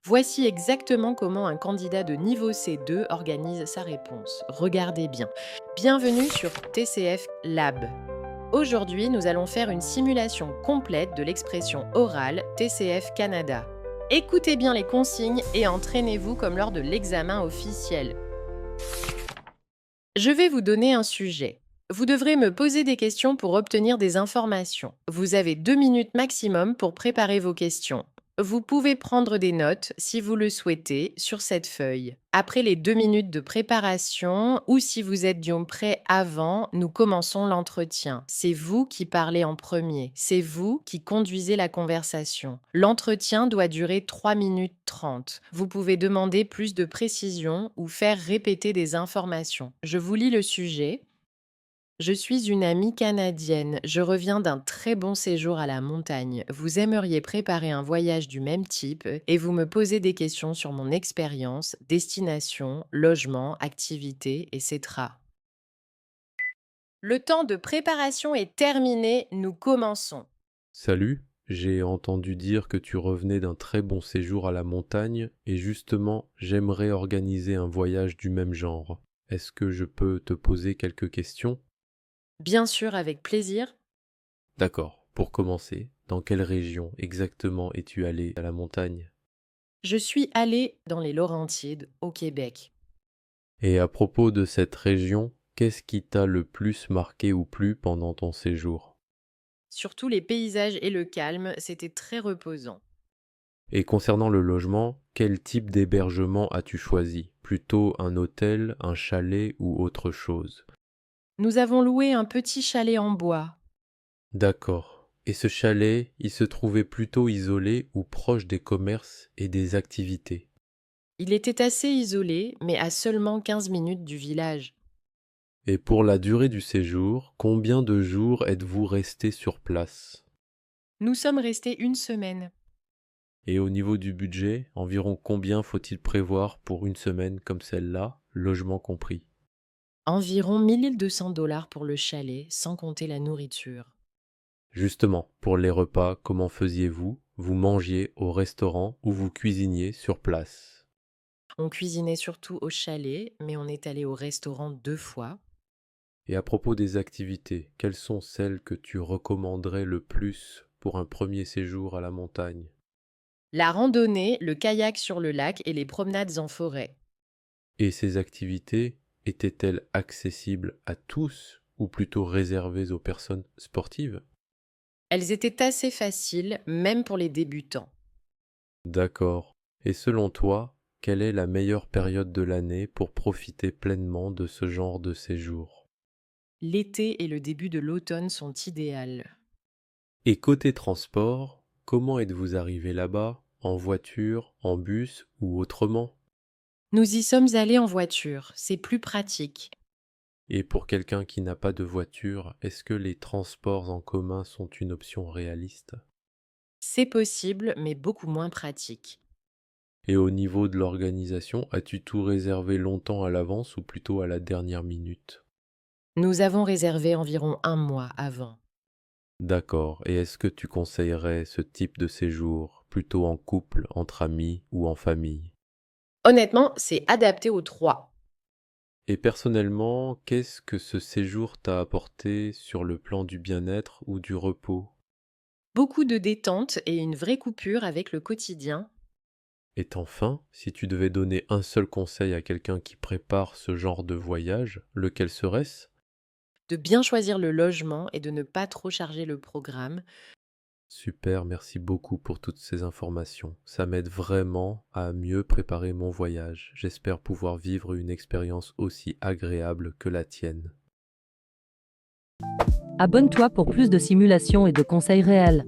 Voici exactement comment un candidat de niveau C2 organise sa réponse. Regardez bien. Bienvenue sur TCF Lab. Aujourd'hui, nous allons faire une simulation complète de l'expression orale TCF Canada. Écoutez bien les consignes et entraînez-vous comme lors de l'examen officiel. Je vais vous donner un sujet. Vous devrez me poser des questions pour obtenir des informations. Vous avez 2 minutes maximum pour préparer vos questions. Vous pouvez prendre des notes, si vous le souhaitez, sur cette feuille. Après les 2 minutes de préparation, ou si vous êtes prêt avant, nous commençons l'entretien. C'est vous qui parlez en premier. C'est vous qui conduisez la conversation. L'entretien doit durer 3 minutes 30. Vous pouvez demander plus de précision ou faire répéter des informations. Je vous lis le sujet. Je suis une amie canadienne. Je reviens d'un très bon séjour à la montagne. Vous aimeriez préparer un voyage du même type et vous me posez des questions sur mon expérience, destination, logement, activité, etc. Le temps de préparation est terminé. Nous commençons. Salut, j'ai entendu dire que tu revenais d'un très bon séjour à la montagne et justement, j'aimerais organiser un voyage du même genre. Est-ce que je peux te poser quelques questions? Bien sûr, avec plaisir. D'accord, pour commencer, dans quelle région exactement es-tu allé à la montagne? Je suis allée dans les Laurentides, au Québec. Et à propos de cette région, qu'est-ce qui t'a le plus marqué ou plu pendant ton séjour? Surtout les paysages et le calme, c'était très reposant. Et concernant le logement, quel type d'hébergement as-tu choisi? Plutôt un hôtel, un chalet ou autre chose? Nous avons loué un petit chalet en bois. D'accord. Et ce chalet, il se trouvait plutôt isolé ou proche des commerces et des activités. Il était assez isolé, mais à seulement 15 minutes du village. Et pour la durée du séjour, combien de jours êtes-vous resté sur place? Nous sommes restés une semaine. Et au niveau du budget, environ combien faut-il prévoir pour une semaine comme celle-là, logement compris? Environ 1200 $ pour le chalet, sans compter la nourriture. Justement, pour les repas, comment faisiez-vous? Vous mangiez au restaurant ou vous cuisiniez sur place? On cuisinait surtout au chalet, mais on est allé au restaurant 2 fois. Et à propos des activités, quelles sont celles que tu recommanderais le plus pour un premier séjour à la montagne? La randonnée, le kayak sur le lac et les promenades en forêt. Et ces activités étaient-elles accessibles à tous ou plutôt réservées aux personnes sportives? Elles étaient assez faciles, même pour les débutants. D'accord. Et selon toi, quelle est la meilleure période de l'année pour profiter pleinement de ce genre de séjour? L'été et le début de l'automne sont idéales. Et côté transport, comment êtes-vous arrivé là-bas? En voiture, en bus ou autrement? Nous y sommes allés en voiture, c'est plus pratique. Et pour quelqu'un qui n'a pas de voiture, est-ce que les transports en commun sont une option réaliste? C'est possible, mais beaucoup moins pratique. Et au niveau de l'organisation, as-tu tout réservé longtemps à l'avance ou plutôt à la dernière minute? Nous avons réservé environ un mois avant. D'accord. Et est-ce que tu conseillerais ce type de séjour plutôt en couple, entre amis ou en famille? Honnêtement, c'est adapté aux trois. Et personnellement, qu'est-ce que ce séjour t'a apporté sur le plan du bien-être ou du repos? Beaucoup de détente et une vraie coupure avec le quotidien. Et enfin, si tu devais donner un seul conseil à quelqu'un qui prépare ce genre de voyage, lequel serait-ce? De bien choisir le logement et de ne pas trop charger le programme. Super, merci beaucoup pour toutes ces informations. Ça m'aide vraiment à mieux préparer mon voyage. J'espère pouvoir vivre une expérience aussi agréable que la tienne. Abonne-toi pour plus de simulations et de conseils réels.